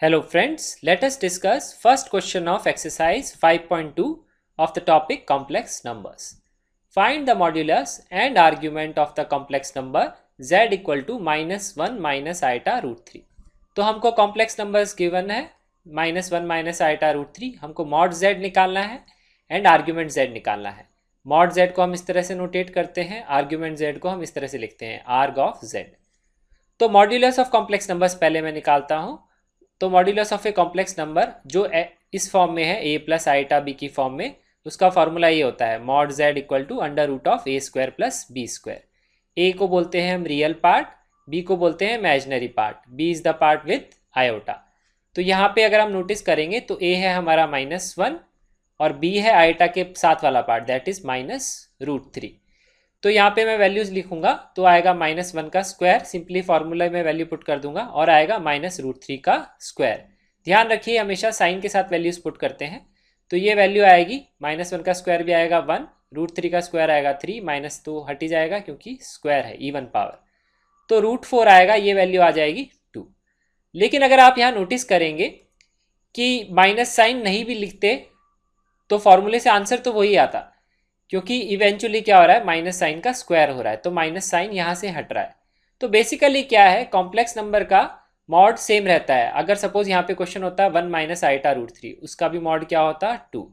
Hello friends, let us discuss first question of exercise 5.2 of the topic complex numbers. Find the modulus and argument of the complex number z equal to -1 minus iota root 3. तो हमको complex numbers given है -1 minus iota root 3, हमको mod z निकालना है and argument z निकालना है. mod z को हम इस तरह से नोटेट करते हैं, argument z को हम इस तरह से लिखते हैं arg of z. तो मॉड्यूलस ऑफ कॉम्प्लेक्स नंबर्स पहले मैं निकालता हूं. तो modulus of a complex number जो इस फॉर्म में है a प्लस आइटा बी की फॉर्म में, उसका फॉर्मूला ये होता है mod z equal to under root of a square plus b square. A को बोलते हैं हम रियल पार्ट, बी को बोलते हैं imaginary part, B is the part with iota. तो यहाँ पे अगर हम नोटिस करेंगे तो a है हमारा -1 और b है आयोटा के साथ वाला पार्ट दैट इज -√3. तो यहाँ पे मैं वैल्यूज लिखूंगा तो आएगा -1 का स्क्वायर, सिंपली फॉर्मूला में वैल्यू पुट कर दूंगा और आएगा -√3 का स्क्वायर. ध्यान रखिए हमेशा साइन के साथ वैल्यूज पुट करते हैं. तो ये वैल्यू आएगी -1 का स्क्वायर भी आएगा 1, √3 का स्क्वायर आएगा 3, माइनस तो हट ही जाएगा क्योंकि स्क्वायर है इवन पावर. तो √4 आएगा, ये वैल्यू आ जाएगी 2. लेकिन अगर आप यहाँ नोटिस करेंगे कि माइनस साइन नहीं भी लिखते तो फॉर्मूले से आंसर तो वही आता, क्योंकि इवेंचुअली क्या हो रहा है माइनस साइन का स्क्वायर हो रहा है, तो माइनस साइन यहाँ से हट रहा है. तो बेसिकली क्या है, कॉम्प्लेक्स नंबर का मॉड सेम रहता है. अगर सपोज यहाँ पे क्वेश्चन होता है 1 माइनस आइटा रूट 3, उसका भी मॉड क्या होता 2.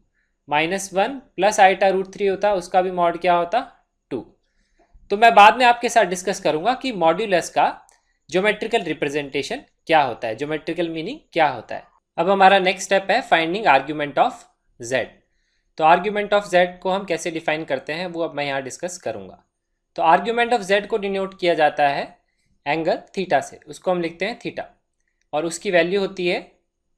-1 प्लस आइटा रूट 3 होता, उसका भी मॉड क्या होता 2. तो मैं बाद में आपके साथ डिस्कस करूंगा कि मॉड्यूलस का ज्योमेट्रिकल रिप्रेजेंटेशन क्या होता है, ज्योमेट्रिकल मीनिंग क्या होता है. अब हमारा नेक्स्ट स्टेप है फाइंडिंग आर्ग्यूमेंट ऑफ z. तो आर्ग्यूमेंट ऑफ z को हम कैसे डिफाइन करते हैं वो अब मैं यहाँ डिस्कस करूँगा. तो आर्ग्यूमेंट ऑफ z को डिनोट किया जाता है एंगल थीटा से, उसको हम लिखते हैं थीटा, और उसकी वैल्यू होती है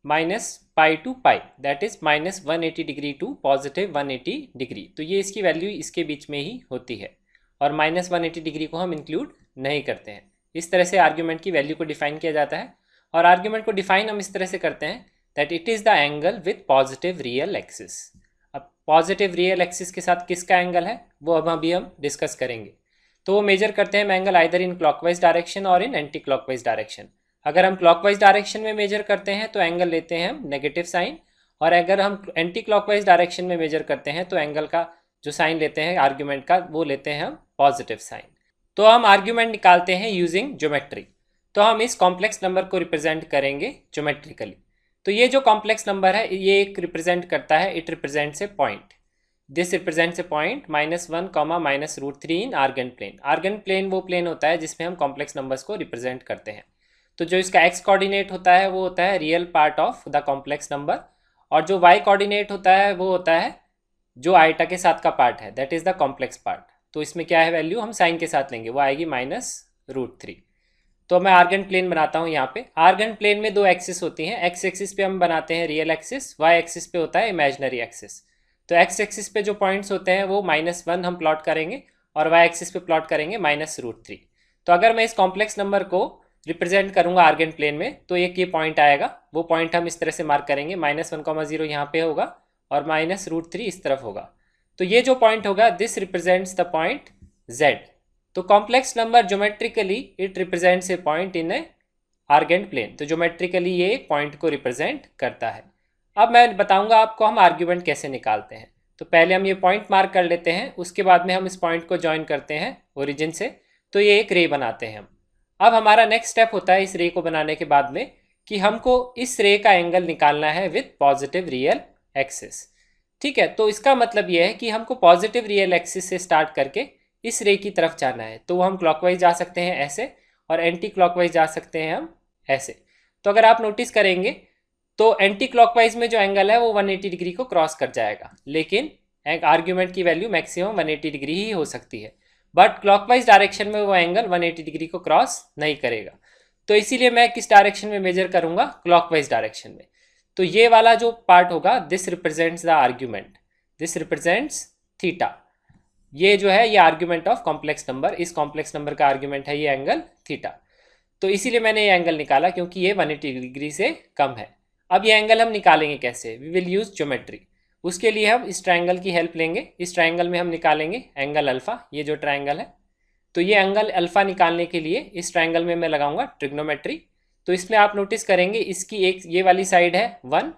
-π to π, that is -180 degree to +180 degree. तो ये इसकी वैल्यू इसके बीच में ही होती है और -180 डिग्री को हम इंक्लूड नहीं करते हैं. इस तरह से आर्ग्यूमेंट की वैल्यू को डिफाइन किया जाता है. और आर्ग्यूमेंट को डिफाइन हम इस तरह से करते हैं that it is the angle with positive real axis. अब पॉजिटिव रियल एक्सिस के साथ किसका एंगल है वो अब अभी हम डिस्कस करेंगे. तो वो मेजर करते हैं angle either in clockwise direction और इन एंटी क्लॉकवाइज डायरेक्शन. अगर हम क्लॉकवाइज डायरेक्शन में मेजर करते हैं तो एंगल लेते हैं हम नेगेटिव साइन, और अगर हम एंटी क्लॉकवाइज डायरेक्शन में मेजर करते हैं तो एंगल का जो साइन लेते हैं आर्ग्यूमेंट का वो लेते हैं हम पॉजिटिव साइन. तो हम आर्ग्यूमेंट निकालते हैं यूजिंग ज्योमेट्री. तो हम इस कॉम्प्लेक्स नंबर को रिप्रेजेंट करेंगे ज्योमेट्रिकली. तो ये जो कॉम्प्लेक्स नंबर है ये एक रिप्रेजेंट करता है, it represents a point. This represents a point -1, -√3 in Argand plane. Argand plane वो प्लेन होता है जिसमें हम कॉम्प्लेक्स नंबर्स को रिप्रेजेंट करते हैं. तो जो इसका x कोऑर्डिनेट होता है वो होता है real part of the complex number, और जो y कोऑर्डिनेट होता है वो होता है जो आइटा के साथ का पार्ट है, that is the complex part. तो इसमें क्या है वैल्यू हम साइन के साथ लेंगे, वो आएगी -√3. तो मैं आर्गन प्लेन बनाता हूँ यहाँ पे. आर्गन प्लेन में दो एक्सिस होती हैं. एक्स एक्सिस पे हम बनाते हैं रियल एक्सिस, वाई एक्सिस पे होता है इमेजिनरी एक्सिस. तो एक्स एक्सिस पे जो पॉइंट्स होते हैं वो -1 हम प्लॉट करेंगे और वाई एक्सिस पे प्लॉट करेंगे -√3. तो अगर मैं इस कॉम्प्लेक्स नंबर को रिप्रेजेंट करूँगा आर्गन प्लेन में तो एक ये पॉइंट आएगा, वो पॉइंट हम इस तरह से मार्क करेंगे, -1,0 यहाँ पे होगा और -√3 इस तरफ होगा. तो ये जो पॉइंट होगा this represents the point z. तो complex number geometrically it represents a point in a Argand plane. तो ज्योमेट्रिकली ये पॉइंट को रिप्रेजेंट करता है. अब मैं बताऊंगा आपको हम आर्ग्यूमेंट कैसे निकालते हैं. तो पहले हम ये पॉइंट मार्क कर लेते हैं, उसके बाद में हम इस पॉइंट को ज्वाइन करते हैं ओरिजिन से, तो ये एक रे बनाते हैं हम. अब हमारा नेक्स्ट स्टेप होता है इस रे को बनाने के बाद में कि हमको इस रे का एंगल निकालना है विथ पॉजिटिव रियल एक्सिस. ठीक है, तो इसका मतलब ये है कि हमको पॉजिटिव रियल एक्सिस से स्टार्ट करके इस रे की तरफ जाना है. तो हम क्लॉकवाइज जा सकते हैं ऐसे और एंटी क्लॉकवाइज जा सकते हैं हम ऐसे. तो अगर आप नोटिस करेंगे तो एंटी क्लॉकवाइज में जो एंगल है वो 180 डिग्री को क्रॉस कर जाएगा, लेकिन आर्ग्यूमेंट की वैल्यू मैक्सिमम 180 डिग्री ही हो सकती है, बट क्लॉकवाइज डायरेक्शन में वो एंगल 180 डिग्री को क्रॉस नहीं करेगा. तो इसीलिए मैं किस डायरेक्शन में मेजर करूंगा, क्लॉकवाइज डायरेक्शन में. तो ये वाला जो पार्ट होगा this represents the argument, this represents theta. ये जो है ये आर्ग्यूमेंट ऑफ कॉम्प्लेक्स नंबर, इस कॉम्प्लेक्स नंबर का आर्ग्यूमेंट है ये एंगल थीटा. तो इसीलिए मैंने ये एंगल निकाला क्योंकि ये 180 डिग्री से कम है. अब ये एंगल हम निकालेंगे कैसे, वी विल यूज ज्योमेट्री. उसके लिए हम इस ट्रायंगल की हेल्प लेंगे. इस ट्रायंगल में हम निकालेंगे एंगल अल्फा, ये जो ट्रायंगल है. तो ये एंगल अल्फा निकालने के लिए इस ट्रायंगल में मैं लगाऊंगा ट्रिग्नोमेट्री. तो इसमें आप नोटिस करेंगे इसकी एक ये वाली साइड है 1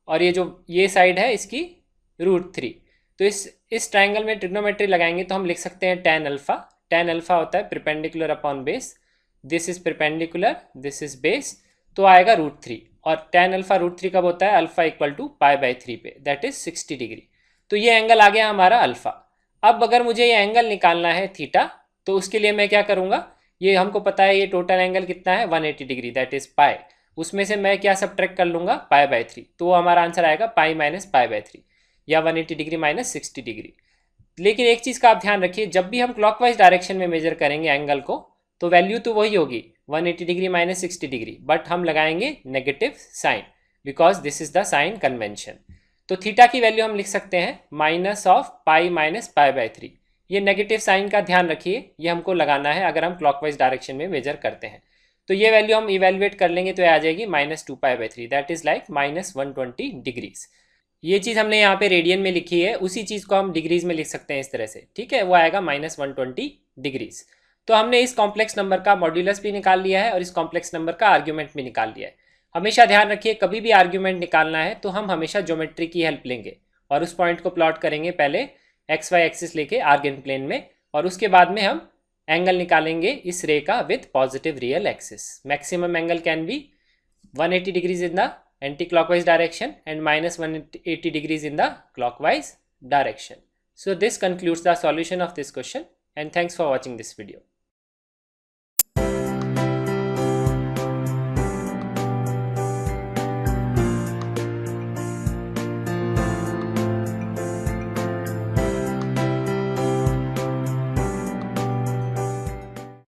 और ये साइड है इसकी √3। तो इस ट्राइंगल में ट्रिग्नोमेट्री लगाएंगे तो हम लिख सकते हैं tan अल्फा। tan अल्फा होता है perpendicular upon base, this is perpendicular, this is base, तो आएगा √3। और tan अल्फा √3 कब होता है? अल्फा इक्वल टू π/3 पे, दैट इज 60 डिग्री। तो ये एंगल आ गया हमारा अल्फा। अब अगर मुझे ये एंगल निकालना है थीटा, तो उसके लिए मैं क्या करूँगा, ये हमको पता है ये टोटल एंगल कितना है 180 डिग्री, दैट इज पाई। उसमें से मैं क्या सब्ट्रैक्ट कर लूँगा π/3, तो हमारा आंसर आएगा पाई माइनस π/3 या 180 डिग्री माइनस 60 डिग्री। लेकिन एक चीज़ का आप ध्यान रखिए, जब भी हम क्लॉकवाइज डायरेक्शन में मेजर करेंगे एंगल को तो वैल्यू तो वही होगी 180 डिग्री माइनस 60 डिग्री, बट हम लगाएंगे negative sign because this is the sign convention. तो थीटा की वैल्यू हम लिख सकते हैं माइनस ऑफ पाई माइनस π/3। ये नेगेटिव साइन का ध्यान रखिए, ये हमको लगाना है अगर हम क्लॉकवाइज डायरेक्शन में मेजर करते हैं। तो ये वैल्यू हम इवेल्युएट कर लेंगे तो आ जाएगी -2π/3, दैट इज लाइक -120 डिग्रीज। ये चीज़ हमने यहाँ पे रेडियन में लिखी है, उसी चीज़ को हम डिग्रीज में लिख सकते हैं इस तरह से, ठीक है, वो आएगा -120 डिग्रीज। तो हमने इस कॉम्प्लेक्स नंबर का मॉड्यूलस भी निकाल लिया है और इस कॉम्प्लेक्स नंबर का आर्ग्यूमेंट भी निकाल लिया है। हमेशा ध्यान रखिए, कभी भी आर्ग्यूमेंट निकालना है तो हम हमेशा ज्योमेट्री की हेल्प लेंगे और उस पॉइंट को प्लॉट करेंगे पहले XY एक्सिस लेके आर्गेन प्लेन में, और उसके बाद में हम एंगल निकालेंगे इस रे का with positive real axis. Maximum angle can be 180 degrees in the anti clockwise direction and -180 degrees in the clockwise direction. So this concludes the solution of this question, and thanks for watching this video.